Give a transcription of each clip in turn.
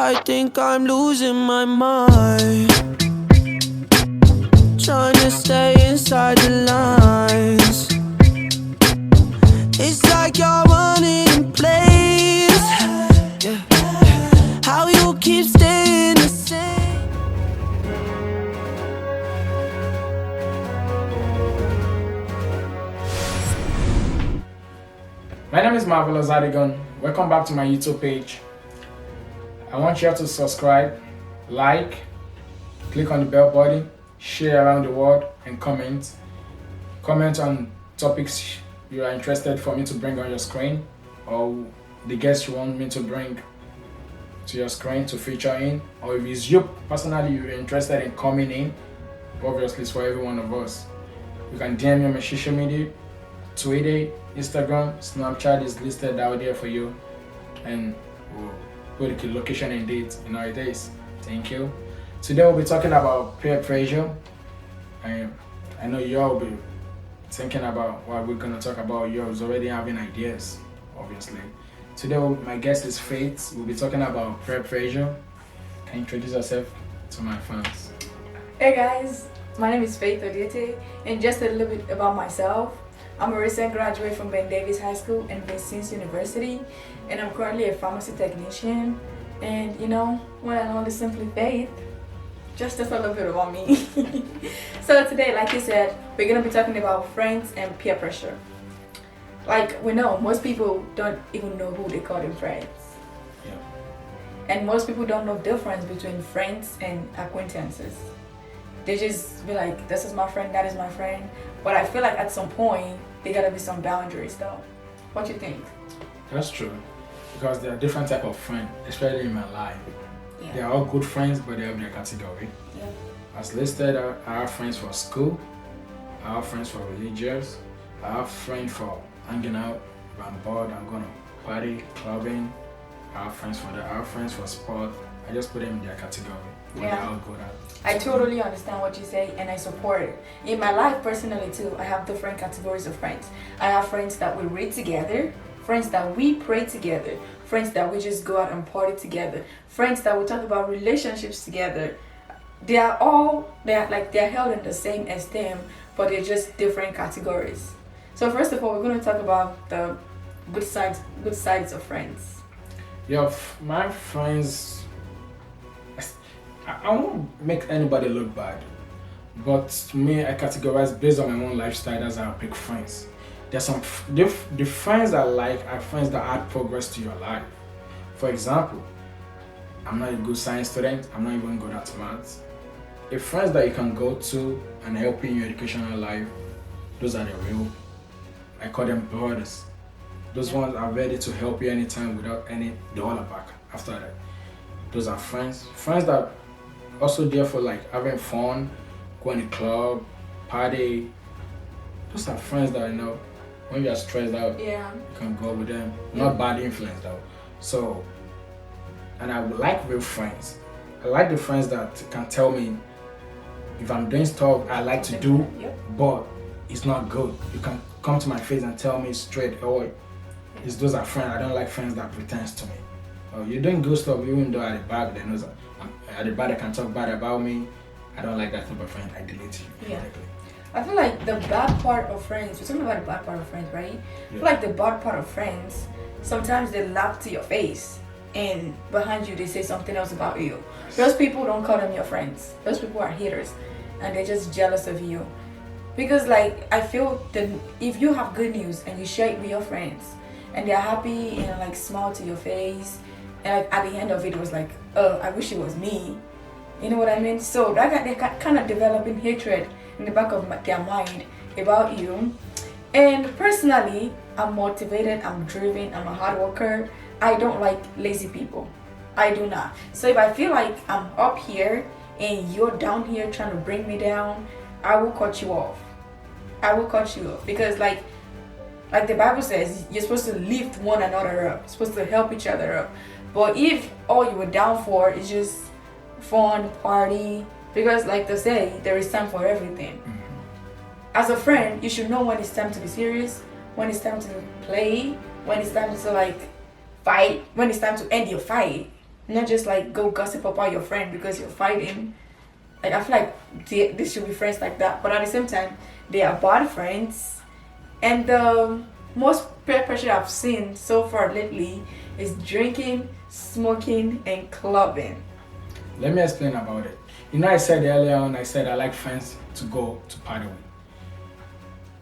I think I'm losing my mind, trying to stay inside the lines. It's like you're running in place. Yeah. How you keep staying the same. My name is Marvelous Adigon. Welcome back to my YouTube page. I want you all to subscribe, like, click on the bell button, share around the world, and comment. Comment on topics you are interested for me to bring on your screen, or the guests you want me to bring to your screen to feature in, or if it's you personally you're interested in coming in. Obviously it's for every one of us. You can DM me on my social media, Twitter, Instagram, Snapchat is listed out there for you, and we'll put the location and date in our days. Thank you. Today we'll be talking about peer pressure, and I know you all will be thinking about what we're going to talk about. You're already having ideas, obviously. Today my guest is Faith. We'll be talking about peer pressure. Can you introduce yourself to my fans? Hey guys, my name is Faith Odiete, and just a little bit about myself. I'm a recent graduate from Ben Davis High School and Vincennes University, and I'm currently a pharmacy technician. And one and only simply Faith. Just a little bit about me. So today, like you said, we're gonna be talking about friends and peer pressure. Like we know, most people don't even know who they call them friends. Yeah. And most people don't know the difference between friends and acquaintances. They just be like, this is my friend, that is my friend. But I feel like at some point, there gotta be some boundaries though. What you think? That's true, because there are different type of friends, especially in my life. Yeah. They are all good friends, but they have their category. Yeah. As listed, I have friends for school, I have friends for religious, I have friends for hanging out. If I'm bored, I'm gonna party, clubbing. I have friends for that. I have friends for sport. I just put them in their category. What Yeah. they all good at. I totally understand what you say and I support it. In my life personally too, I have different categories of friends. I have friends that we read together, friends that we pray together, friends that we just go out and party together, friends that we talk about relationships together. They're held in the same esteem, but they're just different categories. So first of all, we're going to talk about the good sides of friends. Yeah, my friends, I won't make anybody look bad, but to me, I categorize based on my own lifestyle. That's how I pick friends. There's some the friends I like are friends that add progress to your life. For example, I'm not a good science student. I'm not even good at maths. The friends that you can go to and help you in your educational life, those are the real. I call them brothers. Those ones are ready to help you anytime without any dollar back after that. Those are friends. Friends that also there for like having fun, going to the club, party. Those are friends that when you are stressed out, Yeah. you can go with them. Not bad influence though. So, and I would like real friends. I like the friends that can tell me if I'm doing stuff I like to do, Yep. but it's not good. You can come to my face and tell me straight, oh, those are friends. I don't like friends that pretends to me. Oh, you're doing good stuff even though at the back they know at the back they can talk bad about me. I don't like that type of friend. I delete you. Yeah. Directly. I feel like the bad part of friends, we're talking about the bad part of friends, right? I feel like the bad part of friends, sometimes they laugh to your face and behind you they say something else about you. Those people don't call them your friends. Those people are haters and they're just jealous of you. Because like I feel that if you have good news and you share it with your friends and they're happy and like smile to your face, and like at the end of it was like, oh, I wish it was me. You know what I mean? So they're kind of developing hatred in the back of their mind about you. And personally, I'm motivated, I'm driven, I'm a hard worker. I don't like lazy people. I do not. So if I feel like I'm up here and you're down here trying to bring me down, I will cut you off. I will cut you off because like the Bible says, you're supposed to lift one another up. You're supposed to help each other up. But if all you were down for is just fun, party, because like they say, there is time for everything. As a friend, you should know when it's time to be serious, when it's time to play, when it's time to like fight, when it's time to end your fight. not just like go gossip about your friend because you're fighting. Like I feel like they should be friends like that, but at the same time, they are bad friends. And the most peer pressure I've seen so far lately is drinking, smoking, and clubbing. Let me explain about it. You know, I said earlier on, I said I like friends to go to party with.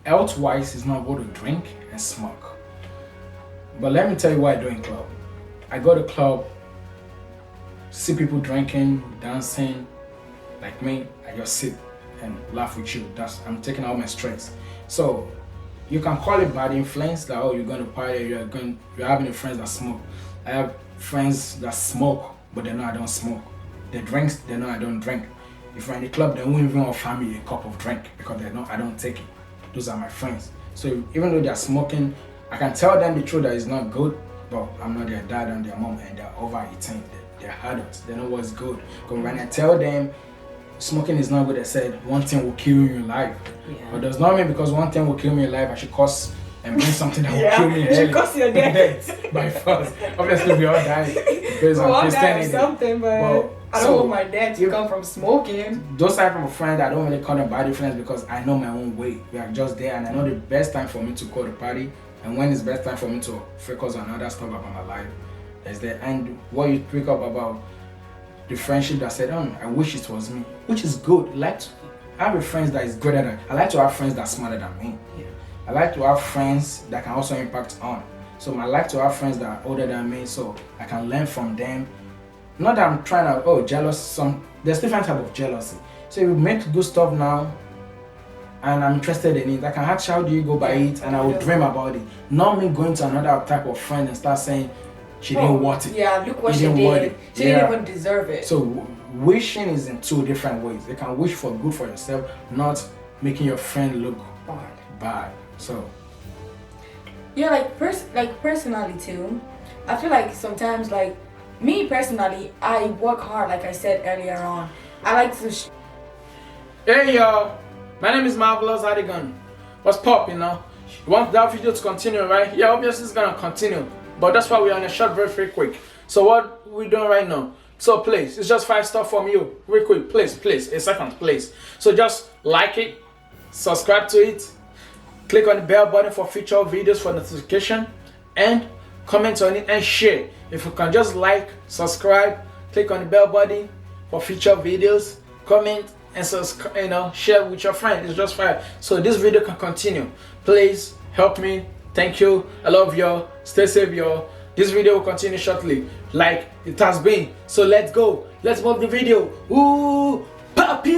Health-wise, it's not good to drink and smoke. But let me tell you what I do in club. I go to club, see people drinking, dancing. Like me, I just sit and laugh with you. I'm taking out my stress. So you can call it bad influence, that oh, you're going to party, you're having friends that smoke. I have friends that smoke, but they know I don't smoke. They drink, they know I don't drink. If we're in the club, they won't even offer me a cup of drink because they know I don't take it. Those are my friends. So even though they're smoking, I can tell them the truth that it's not good, but I'm not their dad and their mom, and they're overeating. They're adults. They know what's good. Because when I tell them smoking is not good, I said one thing will kill you in life. Yeah. But does not mean because one thing will kill me in life, I should cause and bring something that will kill me in should cause your death. By force. Obviously, we all die because of Christianity. Something, but I don't want my dad to come from smoking. Those type of friends, I don't really call them body friends because I know my own way. We are just there, and I know the best time for me to go to party, and when it's best time for me to focus on other stuff about my life is there. And what you pick up about the friendship that said, I wish it was me, which is good. I have a friends that is greater than. I like to have friends that are smarter than me. Yeah. I like to have friends that can also impact on. So I like to have friends that are older than me, so I can learn from them. Not that I'm trying to jealous. There's different type of jealousy. So if you make good stuff now, and I'm interested in it, I can ask how do you go by it, and I will dream about it. Not me going to another type of friend and start saying she didn't want it. Yeah, look what she did. She didn't even deserve it. So wishing is in two different ways. You can wish for good for yourself, not making your friend look bad. So yeah, like personally too, I feel like sometimes, like me personally, I work hard. Like I said earlier on, I like to. Hey y'all, my name is Marvelous Adigan. What's poppin', you know? You want that video to continue, right? Yeah, obviously it's gonna continue, but that's why we're on a short break, very quick. So what we're doing right now? So please, it's just 5 stuff from you, real quick. Please, a second, please. So just like it, subscribe to it, click on the bell button for future videos for notification, and comment on it and share. If you can just like, subscribe, click on the bell button for future videos, comment and subscribe, share with your friends. It's just 5. So this video can continue. Please help me. Thank you. I love y'all. Stay safe, y'all. This video will continue shortly, like it has been. So let's go. Let's move the video. Ooh, puppy!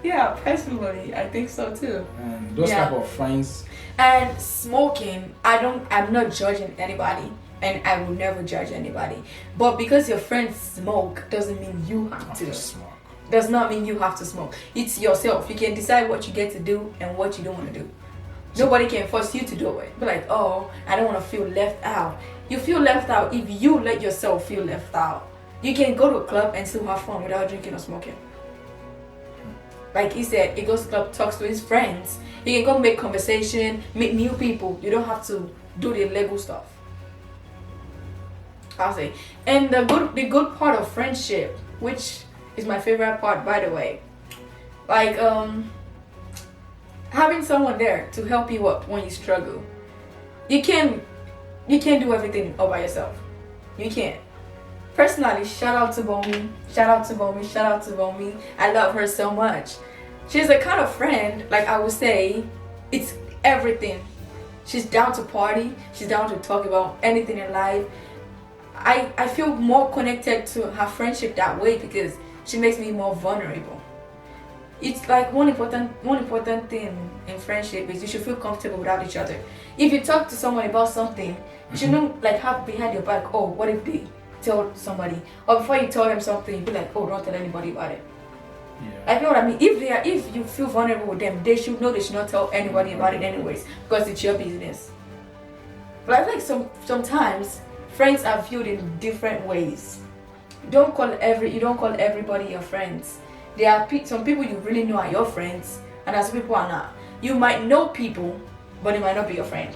Yeah, personally, I think so too. And those type of friends. And smoking, I'm not judging anybody, and I will never judge anybody. But because your friends smoke doesn't mean you have to smoke. Does not mean you have to smoke. It's yourself. You can decide what you get to do and what you don't want to do. Nobody can force you to do it. Be like, oh, I don't want to feel left out. You feel left out if you let yourself feel left out. You can go to a club and still have fun without drinking or smoking. Like he said, he goes to club, talks to his friends. He can go make conversation, meet new people. You don't have to do the Lego stuff. I'll say. And the good part of friendship, which is my favorite part, by the way, like having someone there to help you up when you struggle. You can't do everything all by yourself. You can't. Personally, shout out to Bomi. I love her so much. She's the kind of friend, like I would say, it's everything. She's down to party. She's down to talk about anything in life. I feel more connected to her friendship that way because she makes me more vulnerable. It's like one important thing in friendship is you should feel comfortable without each other. If you talk to someone about something, you shouldn't like have behind your back, oh, what if they tell somebody? Or before you tell them something, be like, oh, don't tell anybody about it. Yeah. I feel what I mean. If you feel vulnerable with them, they should know they should not tell anybody about it anyways, because it's your business. But I feel like sometimes friends are viewed in different ways. You don't call everybody your friends. There are some people you really know are your friends, and other people are not. You might know people, but they might not be your friend.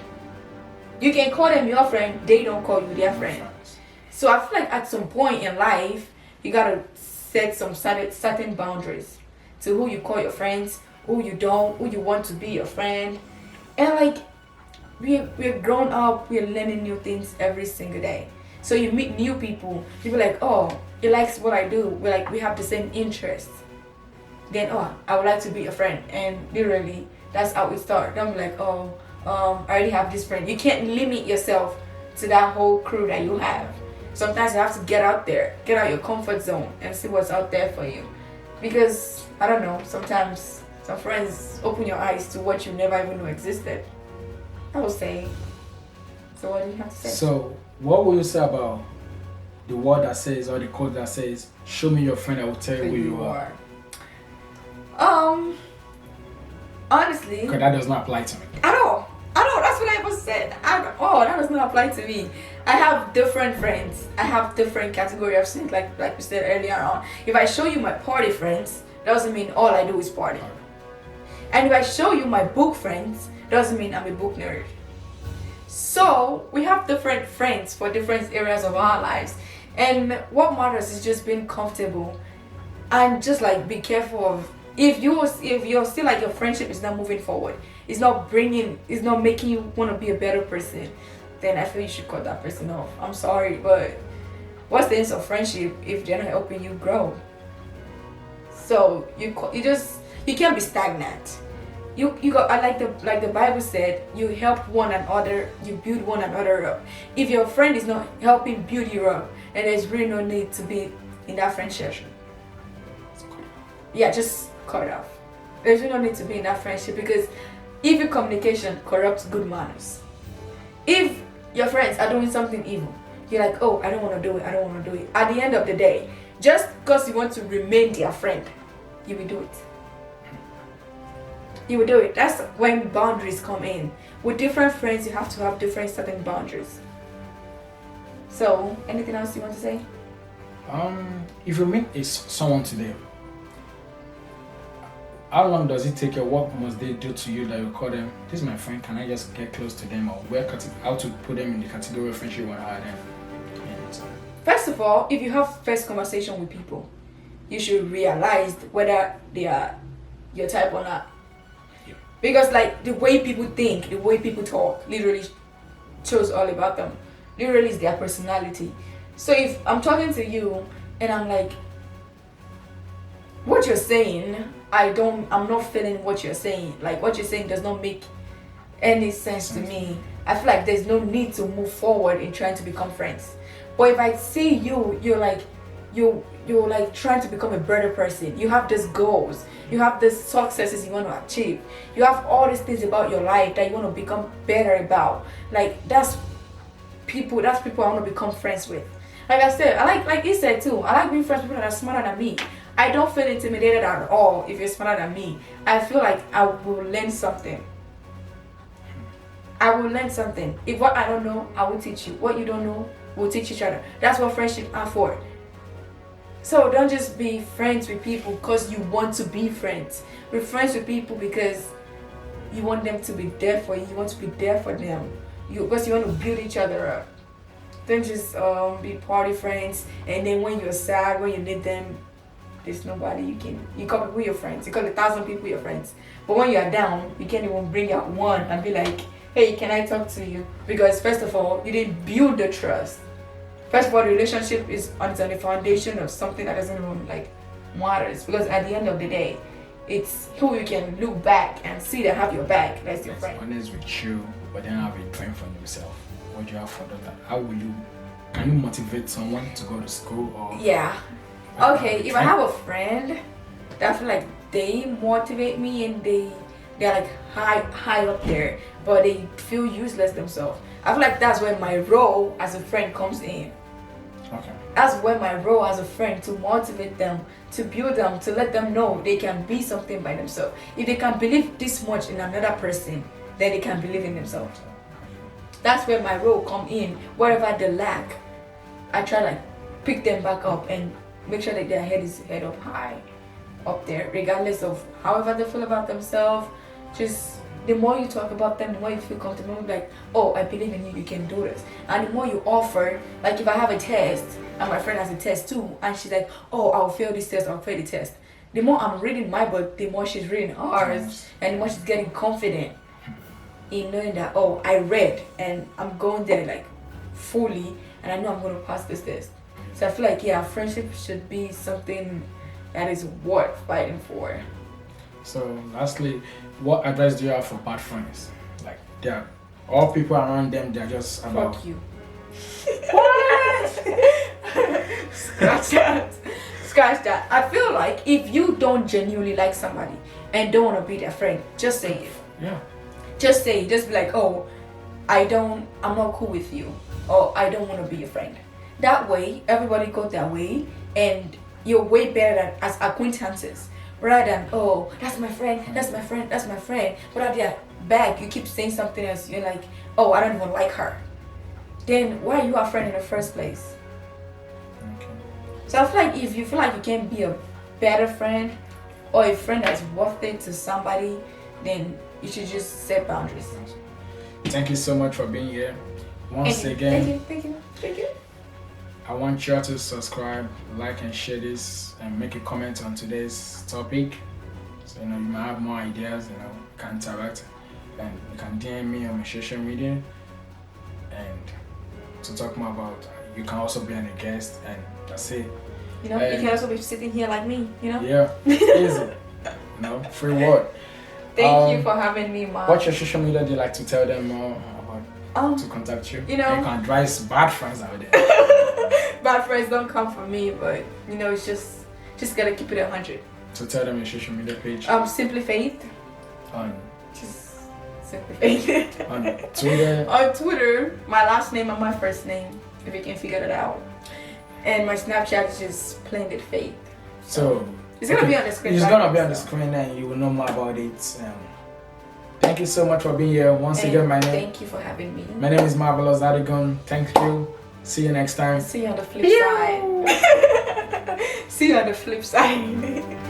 You can call them your friend, they don't call you their friend. So I feel like at some point in life, you gotta set some certain boundaries to who you call your friends, who you don't, who you want to be your friend, and like we're grown up, we're learning new things every single day. So you meet new people, you be like, oh, he likes what I do. We have the same interests. Then oh, I would like to be a friend, and literally that's how we start. Don't be like, oh, I already have this friend. You can't limit yourself to that whole crew that you have. Sometimes you have to get out there, get out your comfort zone, and see what's out there for you. Because I don't know, sometimes some friends open your eyes to what you never even knew existed. I would say. So what do you have to say? So what will you say about the word that says, or the quote that says, "Show me your friend, I will tell you who you are"? Honestly, Because that does not apply to me. at all. That's what I was said. That does not apply to me. I have different friends. I have different category of friends, like we said earlier on. If I show you my party friends, doesn't mean all I do is party. And if I show you my book friends, doesn't mean I'm a book nerd. So we have different friends for different areas of our lives. And what matters is just being comfortable and just like be careful of if you're still like your friendship is not moving forward, it's not making you want to be a better person, then I feel you should cut that person off. I'm sorry, but what's the sense of friendship if they're not helping you grow? So you can't be stagnant. You got, like the Bible said, you help one another, you build one another up. If your friend is not helping build you up, then there's really no need to be in that friendship. Yeah, just cut it off. There's really no need to be in that friendship, because evil communication corrupts good manners. If your friends are doing something evil, you're like, oh, I don't want to do it. At the end of the day, just because you want to remain their friend, you will do it. You will do it. That's when boundaries come in. With different friends, you have to have different certain boundaries. So, anything else you want to say? If you meet someone today, how long does it take you? What must they do to you that you call them, this is my friend, can I just get close to them? Or how to put them in the category of friendship when I them? First of all, if you have first conversation with people, you should realize whether they are your type or not. Yeah. Because like the way people think, the way people talk, literally shows all about them. Literally is their personality. So if I'm talking to you and I'm like, what you're saying, I'm not feeling what you're saying. Like what you're saying does not make any sense to me. I feel like there's no need to move forward in trying to become friends. But if I see you're like trying to become a better person. You have these goals. You have these successes you want to achieve. You have all these things about your life that you want to become better about. Like that's people I want to become friends with. Like I said, I like he said too, I like being friends with people that are smarter than me. I don't feel intimidated at all if you're smarter than me. I feel like I will learn something. If what I don't know, I will teach you. What you don't know, we'll teach each other. That's what friendship are for. So don't just be friends with people because you want to be friends. Be friends with people because you want them to be there for you. You want to be there for them. Because you want to build each other up. Don't just be party friends, and then when you're sad, when you need them, there's nobody you call people your friends. You call 1,000 people your friends. But when you're down, you can't even bring out one and be like, hey, can I talk to you? Because first of all, you didn't build the trust. First of all, the relationship is on the foundation of something that doesn't even matters. Because at the end of the day, it's who you can look back and see that have your back. That's your friend. Honest with you, but then have a dream for yourself. What do you have for that? Can you motivate someone to go to school or? Yeah. Okay, if I have a friend that I feel like they motivate me and they're like high up there, but they feel useless themselves, I feel like that's where my role as a friend comes in. Okay. That's where my role as a friend, to motivate them, to build them, to let them know they can be something by themselves. If they can believe this much in another person, then they can believe in themselves. That's where my role come in. Wherever they lack, I try pick them back up and make sure that their head is up high, up there, regardless of however they feel about themselves. Just the more you talk about them, the more you feel comfortable. Like, oh, I believe in you, you can do this. And the more you offer, like if I have a test and my friend has a test too, and she's like, oh, I'll fail this test, I'll fail the test. The more I'm reading my book, the more she's reading ours, and the more she's getting confident in knowing that, oh, I read and I'm going there like fully, and I know I'm going to pass this test. So I feel like, yeah, friendship should be something that is worth fighting for. So lastly, what advice do you have for bad friends? Like, they're all people around them, they're just about... Fuck you. What? Scratch that. Scratch that. I feel like if you don't genuinely like somebody and don't want to be their friend, just say it. Yeah. Just say it. Just be like, oh, I'm not cool with you. Or I don't want to be your friend. That way, everybody goes their way and you're way better than as acquaintances. Rather than, oh, that's my friend, that's my friend, that's my friend. But at their back, you keep saying something else. You're like, oh, I don't even like her. Then why are you a friend in the first place? Okay. So I feel like if you feel like you can be a better friend or a friend that's worth it to somebody, then you should just set boundaries. Thank you so much for being here. Once again, Thank you. I want you all to subscribe, like and share this, and make a comment on today's topic. So you might have more ideas, you can interact, and you can DM me on my social media, and to talk more about, you can also be a guest, and that's it. You can also be sitting here like me, Yeah, easy. Free word. Thank you for having me, Mom. What's your social media do you like to tell them more about to contact you? You can advise bad friends out there. Bad friends don't come for me, but it's just gotta keep it 100. So tell them your social media page. Simply Faith. Just Simply Faith. On Twitter. On Twitter, my last name and my first name, if you can figure it out. And my Snapchat is just Splendid Faith. So it's gonna be on the screen. It's gonna be on the screen, and you will know more about it. Thank you so much for being here. Once again, thank you for having me. My name is Marvelous Adigun. Thank you. See you next time. See you on the flip side. See you on the flip side.